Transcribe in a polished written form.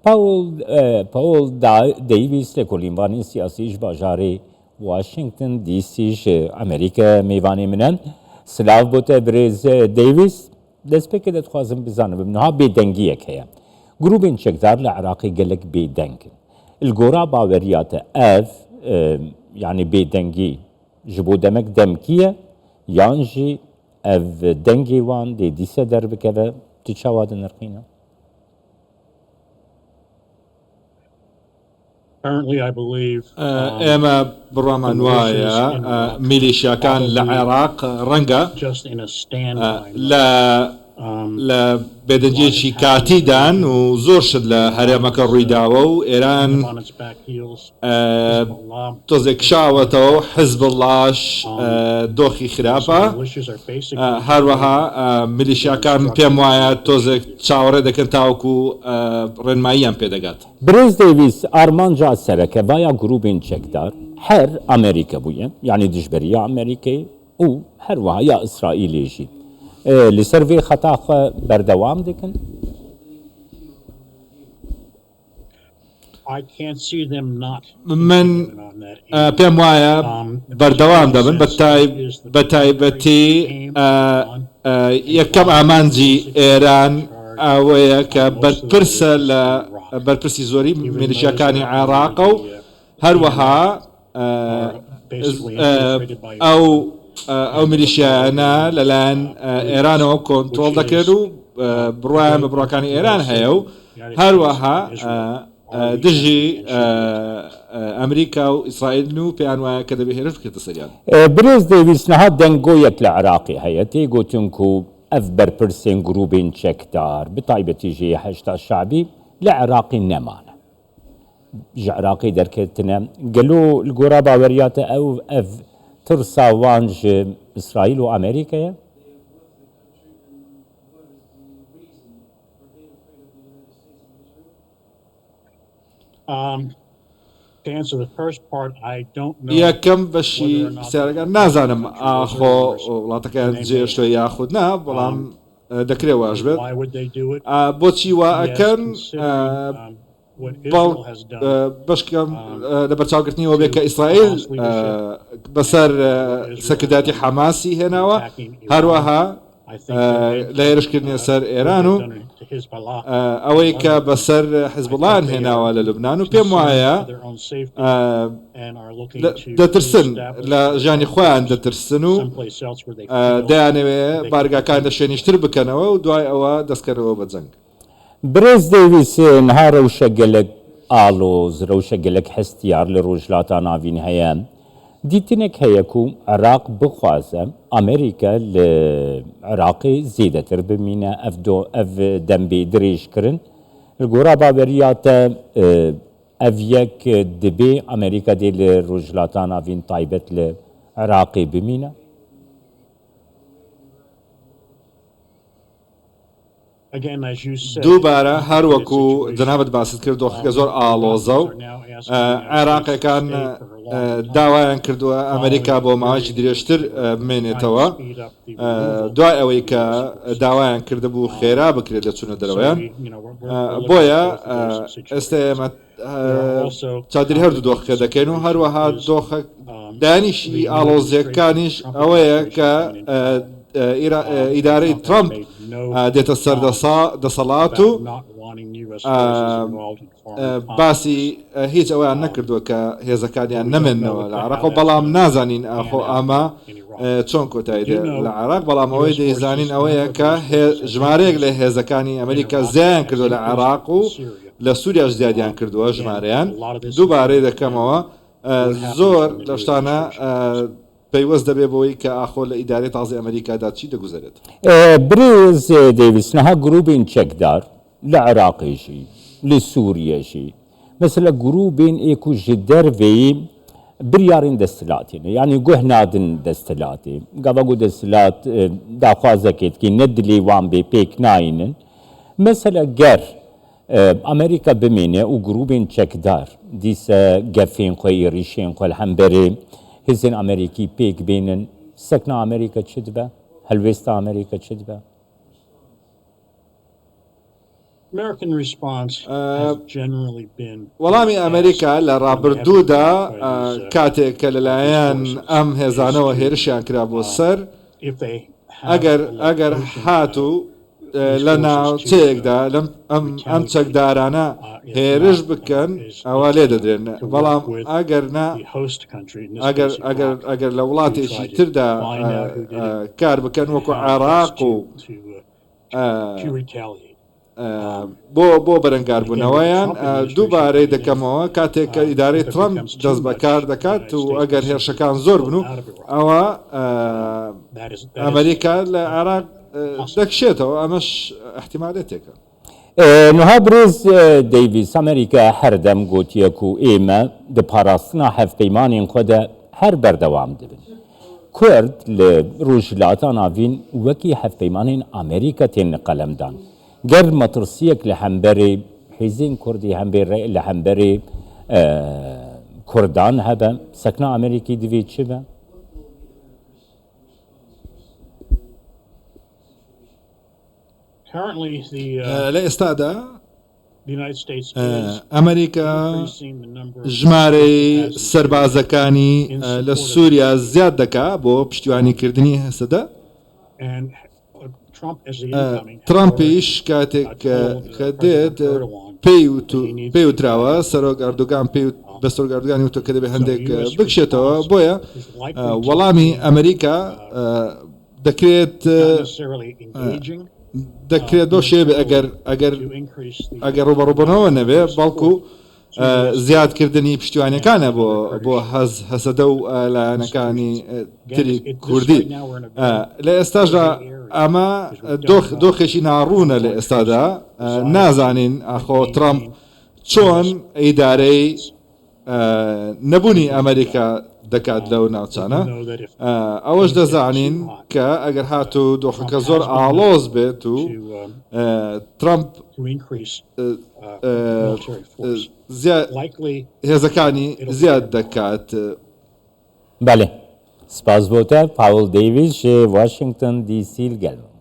پاول دیویس لکولینوانی سیاسیش باجاری واشنگتن دی سیش امریکا میوانی منن سلاو بوده بریز دیویس دست پی که دخوازم بزنم بمنها بیدنگیه که گروبین چکدار لعراقی گلک بیدنگ الگورا باوریات اف يعني بيدنجي جبو دمك دمكية يانجي اف دنجي وان دي ديسة درب كذا تتشاواد نرقينا. Currently, I believe اما برمان وايا ميليشيا كان العراق رنقا just in a standby. لا بدنجيشي كاتيدان وزور شد لهرمك الريداوة وإيران on its back heels. توزك شاوتو حزب الله دوخي خرافة Militias are basically هروها ميليشيا كان بيم وايا توزك شاورة دكن تاوكو رنمايان بيدقات بريز ديفيس ارمانجا سركه بايا جروبين تشكدار حر امريكا بوين يعني دجبرية امريكي و حر وهي اسرائيلي جي لسرفي خطاخ بردوام دكن I can't see them not من on that. بيم وايا بردوام دبن بتايبتي يكم امانجي ايران اويك برپرسی زۆری میلیشیاکانی عێراق و هەروەها ئەو میلیشیانە لەلایەن ئێرانەوە کۆنتڕۆڵ دەکرێت و بڕوایان بە بڕاکانی ئێران هەیە و هەروەها دژی ئەمریکا و ئیسرائیل و پێیان وایە کە دەبێت هێرش بکرێتە سەریان. بريز ديفيس نها دنگويك العراقي هيتي قوتنكو اف برپرسين جروبين تشكدار بطايبتي جي حشتا الشعبي لعراقي نمانا عراقي دركتنا قالوا القرى باوريات او اف ترسا وانج اسرائيل وامريكا To answer the first part, I don't know. یەکەم بەشی پرسیارەکە نازانم ئاخۆ وڵاتەکە جێشتۆ یاخودنا بەڵام دەکرێت واش بێت Why would they do it? بۆچی وا ئەکەن What Israel has done. بەشکەم لە بەرچاوگرتنیەوە بێت کە ئیسرائیل بەسەر سەکرداتی حەماسی هێناوە هەروەها لە هێرشکردنی سەر ئێران و ئەوەی کە بەسەر حزبڵان هێناوە لە لوبنان و پێم وایە دەترسن لە ژیانی خۆیان دەترسن و دەیانەوێ بارگاکان لە شوێنیشتر بکەنەوە و دوای ئەوە دەستکەرەوە بە جەنگ. بريز ديفيس نها روشة قلق آلوز روشة قلق حستيار لروجلاتا نافين هيان ديتنك هيكو عراق بخوازة أمريكا لعراقي زيدة تربمينا أف دنبي دريش كرن القرى بابريات أف يك دبي أمريكا دي لروجلاتا نافين طايبت لعراقي بمينا Again, as you said, دووبارە هەروەکو جەنابەت باست کرد دۆخەکە زۆر ئاڵۆزە و عێراقیەکان داوایان کردووە ئەمریکا بۆ ماوەیەکی درێژتر بمێنێتەوە دوای ئەوەی کە داوایان کردبوو خێرا بکرێت لە چوونە دەرەوەیان بۆیە ئێستا ئێمە چادری هەردوو دۆخەکە دەکەین و هەروەها دۆخە دانیشی ئاڵۆزیەکانیش ئەوەیە کە ئیدارەی ترامپ دێتە سەر دەسەڵات و باسی هیچ ئەویان نەکردووە کە هێزەکانیان نەمێننەوە لە عێراق و بەڵام نازانین ئاخۆ ئاما چۆن کۆتایی لە عێراق بەڵام ئەوەی دەیزانین ئەوەیە کە ژمارەیەک لە هێزەکانی ئەمریکا زیان کردو لە عێراق و لە سووریاش زیادیان کردووە ژمارەیان دووبارەی دەکەمەوە زۆر لە شتانە پەیوەست دەبێ بۆی کە ئاخۆ لە ئیدارەی تازی ئەمریکادا چی دەگوزارێت. بريز ديفيس نها جروبين تشكدار لعراقيشي لسورياشي مثلا جروبين ايكو جدر في بريارين دستلاتين يعني جهنادن دستلاتي قبقو دستلات داخوازكيت كي ندلي وان بي بيك ناينن مثلا جر امريكا بمينه وجروبين تشكدار ديسا جافين خوي ريشين خو الحنبري هزين امريكي بيك بينن سكنا امريكا تشدبه هلويستا امريكا تشدبه American response has generally been وەڵامی ئەمریکا لە ڕابردوودا کاتێک کە لەلایەن ئەم هێزانەوە هێرشیان کرا بۆ سەر if they have ئەگەر هاتوو لە ناوچەیەکدا ئەم چەکدارانە هێرش بکەن ئەوە لێ دەدرێن بەڵام ئەگەر لە وڵاتێکی تردا کار بکەن وەکو عێراق و بۆ بەرەنگاربوونەوەیان دووبارەی دەکەمەوە کاتێک کە ئیدارەی ترامپ دەست بەکار دەکات و ئەگەر هێرشەکان زۆر بن و ئەوە ئەمریکا لە عێراق دەکشێتەوە ئەمەش احتیمالێتێکە نها بروز ديفيس أمريكا هردم قوتيكو إيما دپاراستنا هفپیمانین خود هر بردوام دبن كرد لروجلاتان آفين وكي هفپیمانین أمريكا تين قلمدان غير مطرسيك لحنبري حزين كردي حنبري لحنبري كردان هبا سكنا أمريكي ديفيد شبا currently لە ئێستادا the United States is ئەمریکا increasing the number of ژمارەی سەربازەکانی لە سووریا زیاد دەکا بۆ پشتیوانیکردنی هەسەدا and Trump as the incoming ترامپیش کاتێک کە دێت پێی وتراوە سەرۆک ئەردوگان بە سەرۆک ئەردوگانی وتۆ کە دەبێت هەندێک بکشێتەوە بۆیە وەڵامی ئەمریکا دەکرێت بۆ شێبێ ئەگەر ڕوبەڕووبوونەوە نەبێ بەڵکو زیادکردنی پشتیوانەکانە بۆ هەسەدە و لایەنەکانی تری کوردی لە ئێستاشدا ئەمە دۆخێکی ناڕوونە لە ئێستادا نازانین ئاخۆ ترامپ چۆن ئیدارەی نەبوونی ئەمریکا دەکات لەو ناوچانە ئەوەش دەزانین کە ئەگەر هاتوو دۆخەکە زۆر ئاڵۆز بێت و ترامپ هێزەکانی زیاد دەکات بله سپاس بۆتە پاول دەیویس واشنگتن دیسی گەلم